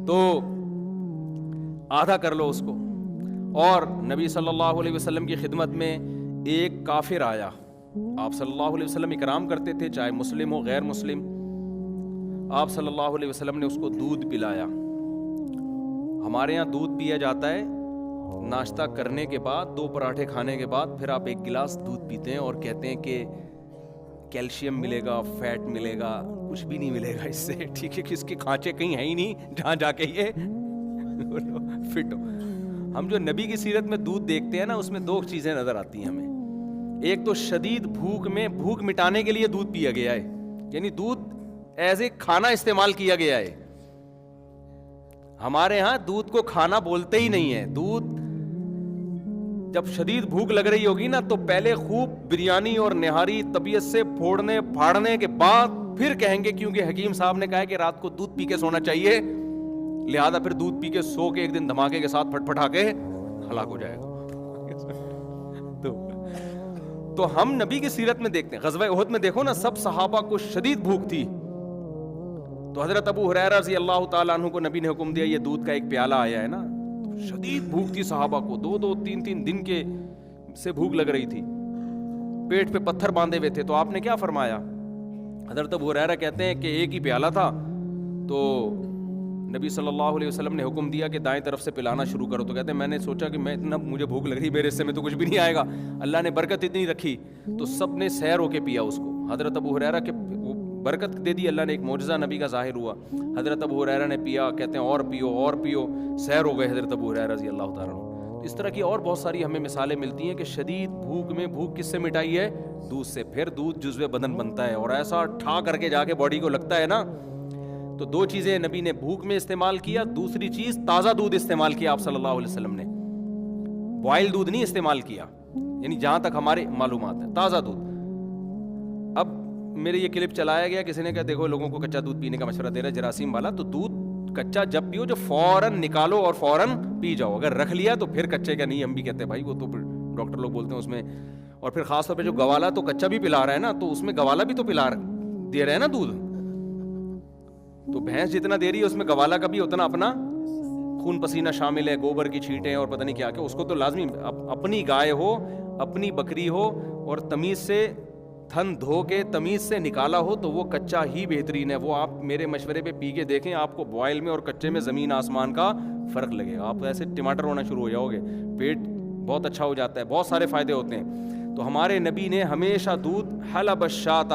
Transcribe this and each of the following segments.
تو آدھا کر لو اس کو. اور نبی صلی اللہ علیہ وسلم کی خدمت میں ایک کافر آیا, آپ صلی اللہ علیہ وسلم اکرام کرتے تھے چاہے مسلم ہو غیر مسلم. آپ صلی اللہ علیہ وسلم نے اس کو دودھ پلایا. ہمارے یہاں دودھ پیا جاتا ہے ناشتہ کرنے کے بعد, 2 پراٹھے کھانے کے بعد پھر آپ 1 گلاس دودھ پیتے ہیں اور کہتے ہیں کہ کیلشیم ملے گا, فیٹ ملے گا. کچھ بھی نہیں ملے گا اس سے, ٹھیک ہے, کہ اس کے کھانچے کہیں ہیں ہی نہیں جہاں جا کے یہ فٹ ہو. ہم جو نبی کی سیرت میں دودھ دیکھتے ہیں نا, اس میں 2 چیزیں نظر آتی ہیں ہمیں. ایک تو شدید بھوک میں بھوک مٹانے کے لیے دودھ پیا گیا ہے, یعنی دودھ ایز اے کھانا استعمال کیا گیا ہے. ہمارے ہاں دودھ کو کھانا بولتے ہی نہیں ہے. دودھ جب شدید بھوک لگ رہی ہوگی نا تو پہلے خوب بریانی اور نہاری طبیعت سے پھوڑنے پھاڑنے کے بعد پھر کہیں گے, کیونکہ حکیم صاحب نے کہا ہے کہ رات کو دودھ پی کے سونا چاہیے, لہذا پھر دودھ پی کے سو کے ایک دن دھماکے کے ساتھ پھٹ پھٹا کے ہلاک ہو جائے گا. تو ہم نبی کی سیرت میں دیکھتے ہیں, غزوہ احد میں دیکھو نا, سب صحابہ کو شدید بھوک تھی. تو حضرت ابو ہریرہ رضی اللہ تعالیٰ عنہ کو نبی نے حکم دیا, یہ دودھ کا ایک پیالہ آیا ہے نا. تو شدید بھوک تھی صحابہ کو, 2 3 دن کے سے بھوک لگ رہی تھی, پیٹ پہ پتھر باندھے ہوئے تھے. تو آپ نے کیا فرمایا؟ حضرت ابو ہریرہ کہتے ہیں کہ ایک ہی پیالہ تھا, تو نبی صلی اللہ علیہ وسلم نے حکم دیا کہ دائیں طرف سے پلانا شروع کرو. تو کہتے ہیں میں نے سوچا کہ میں اتنا مجھے بھوک لگ رہی, میرے حصے میں تو کچھ بھی نہیں آئے گا. اللہ نے برکت اتنی رکھی تو سب نے سیر ہو کے پیا اس کو. حضرت ابو ہریرہ کے برکت دے دی اللہ نے, ایک معجزہ نبی کا ظاہر ہوا. حضرت ابو ہریرہ نے پیا, کہتے ہیں اور پیو اور پیو, سیر ہو گئے حضرت ابو ہریرہ رضی اللہ تعالیٰ عنہ. اس طرح کی اور بہت ساری ہمیں مثالیں ملتی ہیں کہ شدید بھوک میں بھوک کس سے مٹائی ہے؟ دودھ سے. پھر دودھ جزو بدن بنتا ہے اور ایسا ٹھا کر کے جا کے باڈی کو لگتا ہے نا. تو 2 چیزیں نبی نے بھوک میں استعمال کیا, دوسری چیز تازہ دودھ استعمال کیا آپ صلی اللہ علیہ وسلم نے, بوائل دودھ نہیں استعمال کیا, یعنی جہاں تک ہماری معلومات ہے تازہ دودھ. اب میرے یہ کلپ چلایا گیا, کسی نے کہا دیکھو لوگوں کو کچا دودھ پینے کا مشورہ دے رہا ہے جراثیم والا, تو دودھ کچا جب پیو جو فوراً نکالو اور فوراً پی جاؤ. اگر رکھ لیا تو پھر کچے کا نہیں, ہم بھی کہتے ہیں بھائی وہ تو ڈاکٹر لوگ بولتے ہیں اس میں. اور پھر خاص طور پہ جو گوالا تو کچا بھی پلا رہا ہے نا, تو اس میں گوالا بھی تو دے رہے ہیں نا دودھ. تو بھینس جتنا دے رہی ہے اس میں گوالا کا بھی اتنا اپنا خون پسینہ شامل ہے, گوبر کی چھینٹیں اور پتہ نہیں کیا کہ اس کو تو لازمی اپنی گائے ہو, اپنی بکری ہو اور تمیز سے تھن دھو کے تمیز سے نکالا ہو تو وہ کچا ہی بہترین ہے. وہ آپ میرے مشورے پہ پی کے دیکھیں, آپ کو بوائل میں اور کچے میں زمین آسمان کا فرق لگے گا. آپ ایسے ٹماٹر ہونا شروع ہو جاؤ گے, پیٹ بہت اچھا ہو جاتا ہے, بہت سارے فائدے ہوتے ہیں. تو ہمارے نبی نے ہمیشہ دودھ حلب الشاۃ,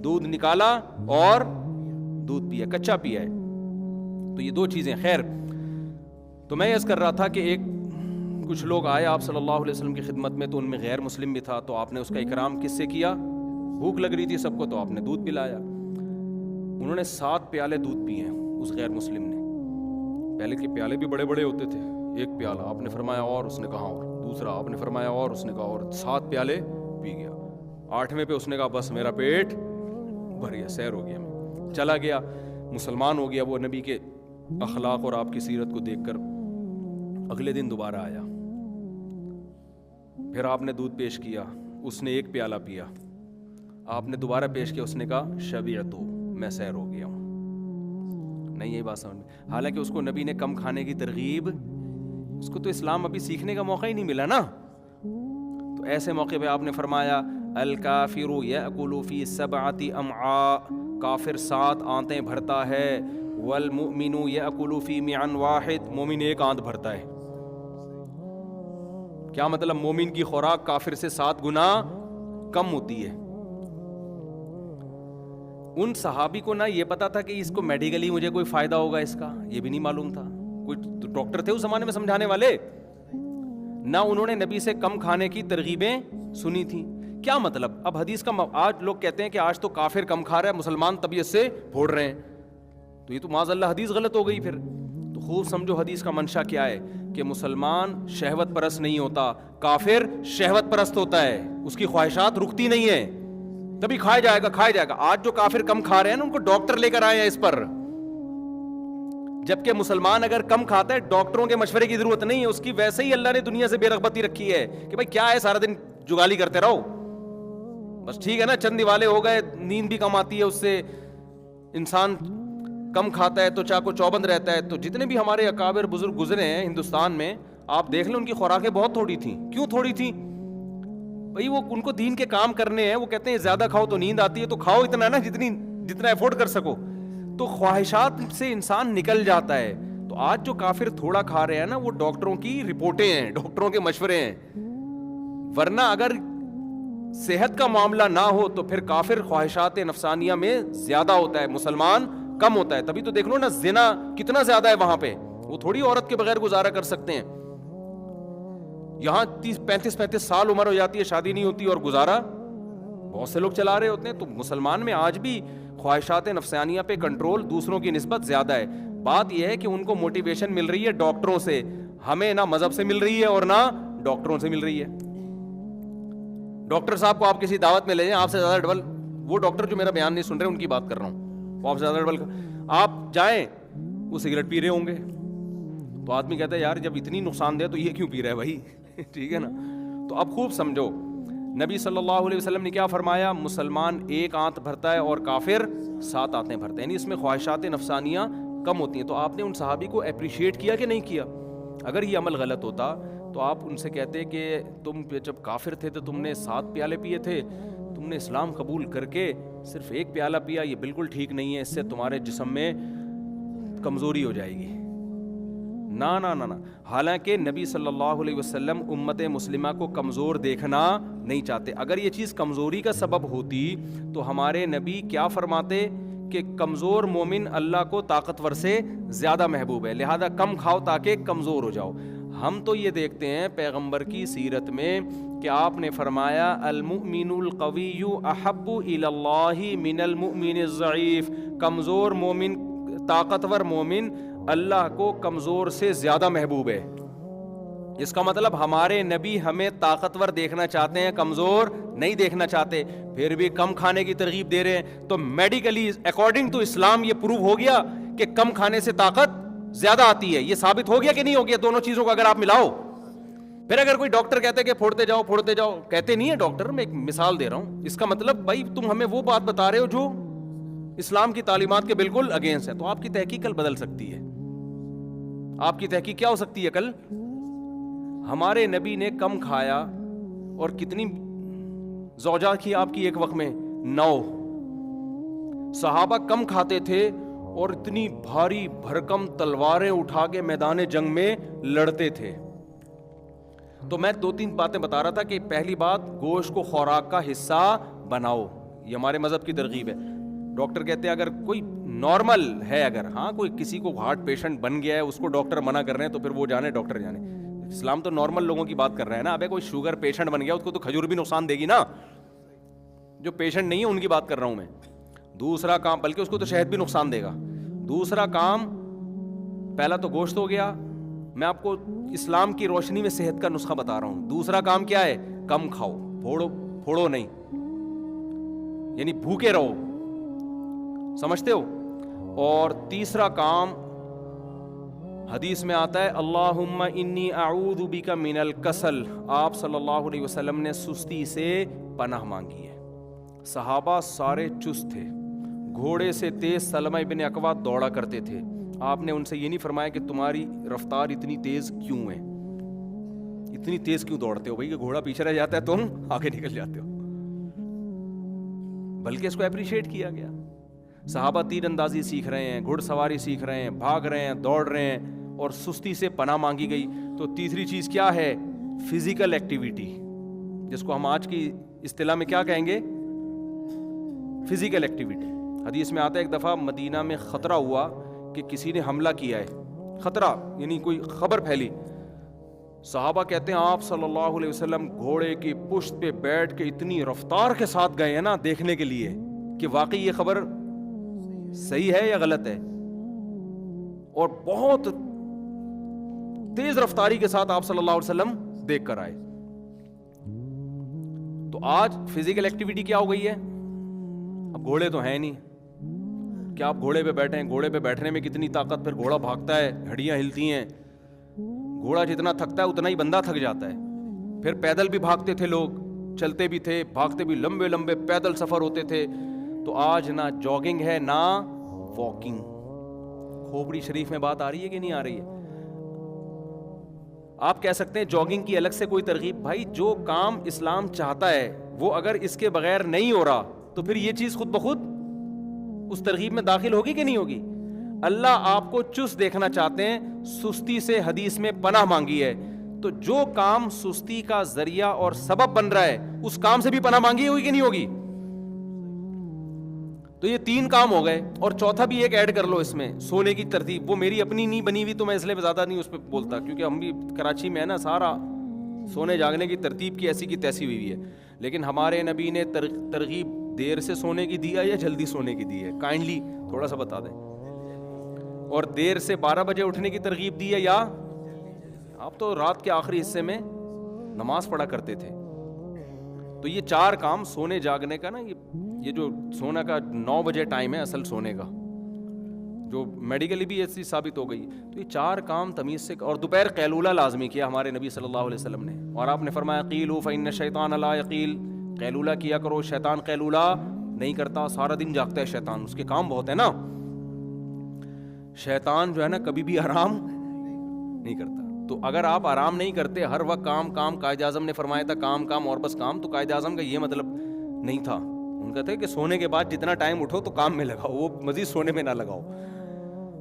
دودھ نکالا اور دودھ پیا, کچا پیا ہے. تو یہ 2 چیزیں. خیر, تو میں عرض کر رہا تھا کہ کچھ لوگ آئے آپ صلی اللہ علیہ وسلم کی خدمت میں, تو ان میں غیر مسلم بھی تھا. تو آپ نے اس کا اکرام کس سے کیا؟ بھوک لگ رہی تھی سب کو, تو آپ نے دودھ پلایا. انہوں نے 7 پیالے دودھ پیے ہیں اس غیر مسلم نے. پہلے کے پیالے بھی بڑے بڑے ہوتے تھے, 1 پیالہ آپ نے فرمایا اور اس نے کہا اور, دوسرا آپ نے فرمایا اور اس نے کہا اور, 7 پیالے پی گیا. 8ویں پہ اس نے کہا بس میرا پیٹ بھر گیا, سیر ہو گیا, میں چلا گیا, مسلمان ہو گیا. وہ نبی کے اخلاق اور آپ کی سیرت کو دیکھ کر اگلے دن دوبارہ آیا, پھر آپ نے دودھ پیش کیا, اس نے 1 پیالہ پیا. آپ نے دوبارہ پیش کیا, اس نے کہا شبعت, میں سیر ہو گیا ہوں. نہیں یہی بات سمجھ میں, حالانکہ اس کو نبی نے کم کھانے کی ترغیب, اس کو تو اسلام ابھی سیکھنے کا موقع ہی نہیں ملا نا. تو ایسے موقع پہ آپ نے فرمایا الکافر یأکل فی 7 امعاء, کافر 7 آنتیں بھرتا ہے. والمؤمن یأکل فی معن واحد, مومن 1 آنت بھرتا ہے. کیا مطلب؟ مومن کی خوراک کافر سے 7 گنا کم ہوتی ہے. ان صحابی کو نہ یہ پتا تھا کہ اس کو میڈیکلی مجھے کوئی فائدہ ہوگا اس کا, یہ بھی نہیں معلوم تھا. کوئی ڈاکٹر تھے اس زمانے میں سمجھانے والے؟ نہ انہوں نے نبی سے کم کھانے کی ترغیبیں سنی تھیں. کیا مطلب؟ اب حدیث کا آج لوگ کہتے ہیں کہ آج تو کافر کم کھا رہا ہے, مسلمان طبیعت سے پھوڑ رہے ہیں, تو یہ تو معاذ اللہ حدیث غلط ہو گئی. پھر تو خوب سمجھو حدیث کا منشا کیا ہے, کہ مسلمان شہوت پرست نہیں ہوتا, کافر شہوت پرست ہوتا ہے. اس کی خواہشات رکتی نہیں ہیں, تبھی کھایا جائے گا کھایا جائے گا. آج جو کافر کم کھا رہے ہیں نا, ان کو ڈاکٹر لے کر آئے ہیں اس پر, جبکہ مسلمان اگر کم کھاتا ہے ڈاکٹروں کے مشورے کی ضرورت نہیں ہے. اس کی ویسے ہی اللہ نے دنیا سے بے رغبتی رکھی ہے کہ بھائی کیا ہے سارا دن جگالی کرتے رہو, بس ٹھیک ہے نا, چند دیوالے ہو گئے, نیند بھی کم آتی ہے اس سے, انسان کم کھاتا ہے تو چاقو چوبند رہتا ہے. تو جتنے بھی ہمارے اکابر بزرگ گزرے ہیں ہندوستان میں, آپ دیکھ لیں ان کی خوراکیں بہت تھوڑی تھیں. کیوں تھوڑی تھیں بھائی؟ وہ ان کو دین کے کام کرنے ہیں. وہ کہتے ہیں زیادہ کھاؤ تو نیند آتی ہے, تو کھاؤ اتنا نا جتنا افورڈ کر سکو. تو خواہشات سے انسان نکل جاتا ہے. تو آج جو کافر تھوڑا کھا رہے ہیں نا, وہ ڈاکٹروں کی رپورٹیں ہیں, ڈاکٹروں کے مشورے ہیں. ورنہ اگر صحت کا معاملہ نہ ہو تو پھر کافر خواہشات نفسانیہ میں زیادہ ہوتا ہے, مسلمان کم ہوتا ہے. تبھی تو دیکھ لو نا زنا کتنا زیادہ ہے وہاں پہ. وہ تھوڑی عورت کے بغیر گزارا کر سکتے ہیں. یہاں 35 سال عمر ہو جاتی ہے, شادی نہیں ہوتی, اور گزارا بہت سے لوگ چلا رہے ہوتے ہیں. تو مسلمان میں آج بھی خواہشات نفسانیہ پہ کنٹرول دوسروں کی نسبت زیادہ ہے. بات یہ ہے کہ ان کو موٹیویشن مل رہی ہے ڈاکٹروں سے, ہمیں نہ مذہب سے مل رہی ہے اور نہ ڈاکٹروں سے مل رہی ہے. ڈاکٹر صاحب کو آپ کسی دعوت میں لے جائیں, آپ سے زیادہ ڈبل, وہ ڈاکٹر جو میرا بیان نہیں سن رہے ان کی بات کر رہا ہوں, وہ آپ سے زیادہ ڈبل, آپ جائیں وہ سگریٹ پی رہے ہوں گے. تو آدمی کہتا ہے یار جب اتنی نقصان دہ تو یہ کیوں پی رہا ہے بھائی؟ ٹھیک ہے نا. تو اب خوب سمجھو, نبی صلی اللہ علیہ وسلم نے کیا فرمایا؟ مسلمان 1 آنت بھرتا ہے اور کافر 7 آنتیں بھرتے ہیں. یعنی اس میں خواہشات نفسانیہ کم ہوتی ہیں. تو آپ نے ان صحابی کو اپریشیٹ کیا کہ نہیں کیا؟ اگر یہ عمل غلط ہوتا تو آپ ان سے کہتے کہ تم جب کافر تھے تو تم نے 7 پیالے پیے تھے, تم نے اسلام قبول کر کے صرف 1 پیالہ پیا, یہ بالکل ٹھیک نہیں ہے, اس سے تمہارے جسم میں کمزوری ہو جائے گی. نا نا نا نا. حالانکہ نبی صلی اللہ علیہ وسلم امت مسلمہ کو کمزور دیکھنا نہیں چاہتے. اگر یہ چیز کمزوری کا سبب ہوتی تو ہمارے نبی کیا فرماتے کہ کمزور مومن اللہ کو طاقتور سے زیادہ محبوب ہے, لہذا کم کھاؤ تاکہ کمزور ہو جاؤ. ہم تو یہ دیکھتے ہیں پیغمبر کی سیرت میں کہ آپ نے فرمایا المؤمن القوی احب الی اللہ من المؤمن الضعیف. کمزور مومن, طاقتور مومن اللہ کو کمزور سے زیادہ محبوب ہے. اس کا مطلب ہمارے نبی ہمیں طاقتور دیکھنا چاہتے ہیں, کمزور نہیں دیکھنا چاہتے. پھر بھی کم کھانے کی ترغیب دے رہے ہیں. تو میڈیکلی اکارڈنگ ٹو اسلام یہ پروو ہو گیا کہ کم کھانے سے طاقت زیادہ آتی ہے. یہ ثابت ہو گیا کہ نہیں ہو گیا؟ دونوں چیزوں کو اگر آپ ملاؤ. پھر اگر کوئی ڈاکٹر کہتے کہ پھوڑتے جاؤ, کہتے نہیں ہے ڈاکٹر, میں ایک مثال دے رہا ہوں. اس کا مطلب بھائی تم ہمیں وہ بات بتا رہے ہو جو اسلام کی تعلیمات کے بالکل اگینسٹ ہے. تو آپ کی تحقیق کل بدل سکتی ہے. آپ کی تحقیق کیا ہو سکتی ہے کل؟ ہمارے نبی نے کم کھایا, اور کتنی زوجات کی آپ کی ایک وقت میں 9. صحابہ کم کھاتے تھے اور اتنی بھاری بھرکم تلواریں اٹھا کے میدان جنگ میں لڑتے تھے. تو میں 2-3 باتیں بتا رہا تھا کہ پہلی بات, گوشت کو خوراک کا حصہ بناؤ, یہ ہمارے مذہب کی ترغیب ہے. ڈاکٹر کہتے ہیں اگر کوئی نارمل ہے, اگر ہاں کوئی کسی کو ہارٹ پیشنٹ بن گیا ہے, اس کو ڈاکٹر منع کر رہے ہیں, تو پھر وہ جانے ڈاکٹر جانے. اسلام تو نارمل لوگوں کی بات کر رہا ہے نا. ابے کوئی شوگر پیشنٹ بن گیا, اس کو تو کھجور بھی نقصان دے گی نا. جو پیشنٹ نہیں ہے ان کی بات کر رہا ہوں میں. دوسرا کام, بلکہ اس کو تو شہد بھی نقصان دے گا. دوسرا کام, پہلا تو گوشت ہو گیا, میں آپ کو اسلام کی روشنی میں صحت کا نسخہ بتا رہا ہوں. دوسرا کام کیا ہے؟ کم کھاؤ, پھوڑو نہیں, یعنی بھوکے رہو, سمجھتے ہو. اور تیسرا کام حدیث میں آتا ہے اللہم انی اعوذ بک من الکسل. آپ صلی اللہ علیہ وسلم نے سستی سے پناہ مانگی ہے. صحابہ سارے چست تھے, گھوڑے سے تیز سلمہ ابن اکوع دوڑا کرتے تھے. آپ نے ان سے یہ نہیں فرمایا کہ تمہاری رفتار اتنی تیز کیوں ہے, اتنی تیز کیوں دوڑتے ہو بھائی کہ گھوڑا پیچھے رہ جاتا ہے تم آگے نکل جاتے ہو, بلکہ اس کو اپریشیٹ کیا گیا. صحابہ تیر اندازی سیکھ رہے ہیں, گھڑ سواری سیکھ رہے ہیں, بھاگ رہے ہیں, دوڑ رہے ہیں, اور سستی سے پناہ مانگی گئی. تو تیسری چیز کیا ہے؟ فزیکل ایکٹیویٹی, جس کو ہم آج کی اصطلاح میں کیا کہیں گے؟ Physical activity. حدیث میں آتا ہے ایک دفعہ مدینہ میں خطرہ ہوا کہ کسی نے حملہ کیا ہے. خطرہ یعنی کوئی خبر پھیلی. صحابہ کہتے ہیں آپ صلی اللہ علیہ وسلم گھوڑے کی پشت پہ بیٹھ کے اتنی رفتار کے ساتھ گئے ہیں نا دیکھنے کے لیے کہ واقعی یہ خبر صحیح ہے یا غلط ہے, اور بہت تیز رفتاری کے ساتھ آپ صلی اللہ علیہ وسلم دیکھ کر آئے. تو آج فزیکل ایکٹیویٹی کیا ہو گئی ہے؟ اب گھوڑے تو ہیں نہیں, کیا آپ گھوڑے پہ بیٹھے ہیں؟ گھوڑے پہ بیٹھنے میں کتنی طاقت, پھر گھوڑا بھاگتا ہے, ہڈیاں ہلتی ہیں. گھوڑا جتنا تھکتا ہے اتنا ہی بندہ تھک جاتا ہے. پھر پیدل بھی بھاگتے تھے لوگ, چلتے بھی تھے, بھاگتے بھی, لمبے لمبے پیدل سفر ہوتے تھے. تو آج نہ جاگنگ ہے نہ واکنگ. کھوپڑی شریف میں بات آ رہی ہے کہ نہیں آ رہی ہے؟ آپ کہہ سکتے ہیں جاگنگ کی الگ سے کوئی ترغیب. بھائی جو کام اسلام چاہتا ہے وہ اگر اس کے بغیر نہیں ہو رہا تو پھر یہ چیز خود بخود اس ترغیب میں داخل ہوگی کہ نہیں ہوگی؟ اللہ آپ کو چست دیکھنا چاہتے ہیں. سستی سے حدیث میں پناہ مانگی ہے, تو جو کام سستی کا ذریعہ اور سبب بن رہا ہے اس کام سے بھی پناہ مانگی ہوگی کہ نہیں ہوگی؟ تو یہ 3 کام ہو گئے, اور چوتھا بھی ایک ایڈ کر لو اس میں, سونے کی ترتیب. وہ میری اپنی نہیں بنی ہوئی تو میں اس لیے زیادہ نہیں اس پہ بولتا, کیونکہ ہم بھی کراچی میں ہے نا, سارا سونے جاگنے کی ترتیب کی ایسی کی تیسی ہوئی ہے. لیکن ہمارے نبی نے ترغیب دیر سے سونے کی دی ہے یا جلدی سونے کی دی ہے؟ کائنڈلی تھوڑا سا بتا دیں. اور دیر سے 12 بجے اٹھنے کی ترغیب دی ہے یا آپ تو رات کے آخری حصے میں نماز پڑھا کرتے تھے. تو یہ 4 کام سونے جاگنے کا نا, یہ جو سونا کا 9 بجے ٹائم ہے اصل سونے کا, جو میڈیکلی بھی ایسی ثابت ہو گئی. تو یہ 4 کام تمیز سے. اور دوپہر قیلولہ لازمی کیا ہمارے نبی صلی اللہ علیہ وسلم نے, اور آپ نے فرمایا قیلوا فإن الشیطان لا یقیل, قیلولہ کیا کرو, شیطان قیلولہ نہیں کرتا, سارا دن جاگتا ہے شیطان, اس کے کام بہت ہے نا. شیطان جو ہے نا کبھی بھی آرام نہیں کرتا. تو اگر آپ آرام نہیں کرتے, ہر وقت کام کام, قائد اعظم نے فرمایا تھا کام کام اور بس کام, تو قائد اعظم کا یہ مطلب نہیں تھا. ان کا تھا کہ سونے کے بعد جتنا ٹائم اٹھو تو کام میں لگاؤ, وہ مزید سونے میں نہ لگاؤ.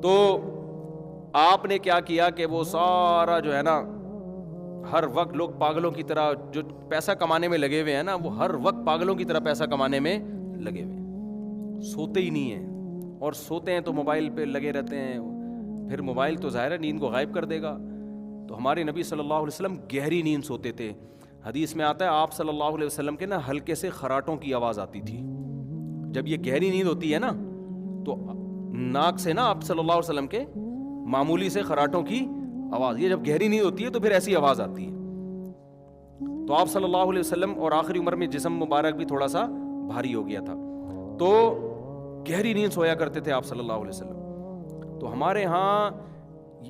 تو آپ نے کیا کیا کہ وہ سارا جو ہے نا, ہر وقت لوگ پاگلوں کی طرح جو پیسہ کمانے میں لگے ہوئے ہیں نا, وہ ہر وقت پاگلوں کی طرح پیسہ کمانے میں لگے ہوئے ہیں, سوتے ہی نہیں ہیں. اور سوتے ہیں تو موبائل پہ لگے رہتے ہیں, پھر موبائل تو ظاہر ہے نیند کو غائب کر دے گا. تو ہمارے نبی صلی اللہ علیہ وسلم گہری نیند سوتے تھے. حدیث میں آتا ہے آپ صلی اللہ علیہ وسلم کے نا ہلکے سے خراٹوں کی آواز آتی تھی. جب یہ گہری نیند ہوتی ہے نا تو ناک سے نا آپ صلی اللہ علیہ وسلم کے معمولی سے خراٹوں کی آواز, یہ جب گہری نیند ہوتی ہے تو پھر ایسی آواز آتی ہے. تو آپ صلی اللہ علیہ وسلم, اور آخری عمر میں جسم مبارک بھی تھوڑا سا بھاری ہو گیا تھا, تو گہری نیند سویا کرتے تھے آپ صلی اللہ علیہ وسلم. تو ہمارے ہاں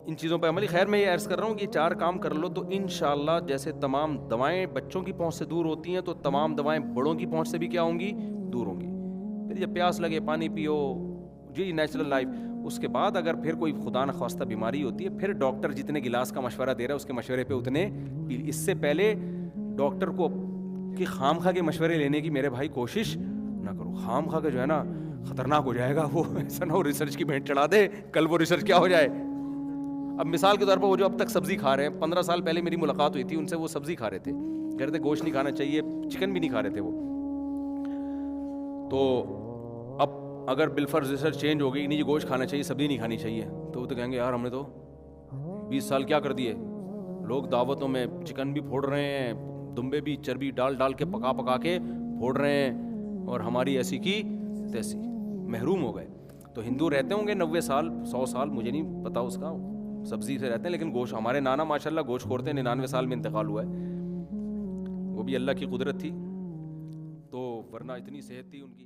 ان چیزوں پہ عملی. خیر میں یہ عرض کر رہا ہوں کہ یہ 4 کام کر لو تو انشاءاللہ جیسے تمام دوائیں بچوں کی پہنچ سے دور ہوتی ہیں تو تمام دوائیں بڑوں کی پہنچ سے بھی کیا ہوں گی, دور ہوں گی. پھر جب پیاس لگے پانی پیو, جی نیچرل لائف. اس کے بعد اگر پھر کوئی خدا نخواستہ بیماری ہوتی ہے, پھر ڈاکٹر جتنے گلاس کا مشورہ دے رہا ہے اس کے مشورے پہ اتنے. اس سے پہلے ڈاکٹر کو کہ خام خواہ کے مشورے لینے کی میرے بھائی کوشش نہ کرو. خام خواہ کا جو ہے نا خطرناک ہو جائے گا, وہ ایسا نہ ہو ریسرچ کی بھینٹ چڑھا دے, کل وہ ریسرچ کیا ہو جائے. اب مثال کے طور پر وہ جو اب تک سبزی کھا رہے ہیں, 15 سال پہلے میری ملاقات ہوئی تھی ان سے, وہ سبزی کھا رہے تھے, کہہ رہے تھے گوشت نہیں کھانا چاہیے, چکن بھی نہیں کھا رہے تھے وہ. تو اب اگر بالفرض ریسرچ چینج ہو گئی, نہیں یہ گوشت کھانا چاہیے سبزی نہیں کھانی چاہیے, تو وہ تو کہیں گے یار ہم نے تو 20 سال کیا کر دیے, لوگ دعوتوں میں چکن بھی پھوڑ رہے ہیں, دمبے بھی چربی ڈال ڈال کے پکا پکا کے پھوڑ رہے ہیں, اور ہماری ایسی کی تیسی, محروم ہو گئے. تو ہندو رہتے ہوں گے 90 سال 100 سال, مجھے نہیں پتا اس کا, سبزی سے رہتے ہیں, لیکن گوشت, ہمارے نانا ماشاءاللہ گوشت خورتے ہیں, 99 سال میں انتقال ہوا ہے, وہ بھی اللہ کی قدرت تھی, تو ورنہ اتنی صحت تھی ان کی.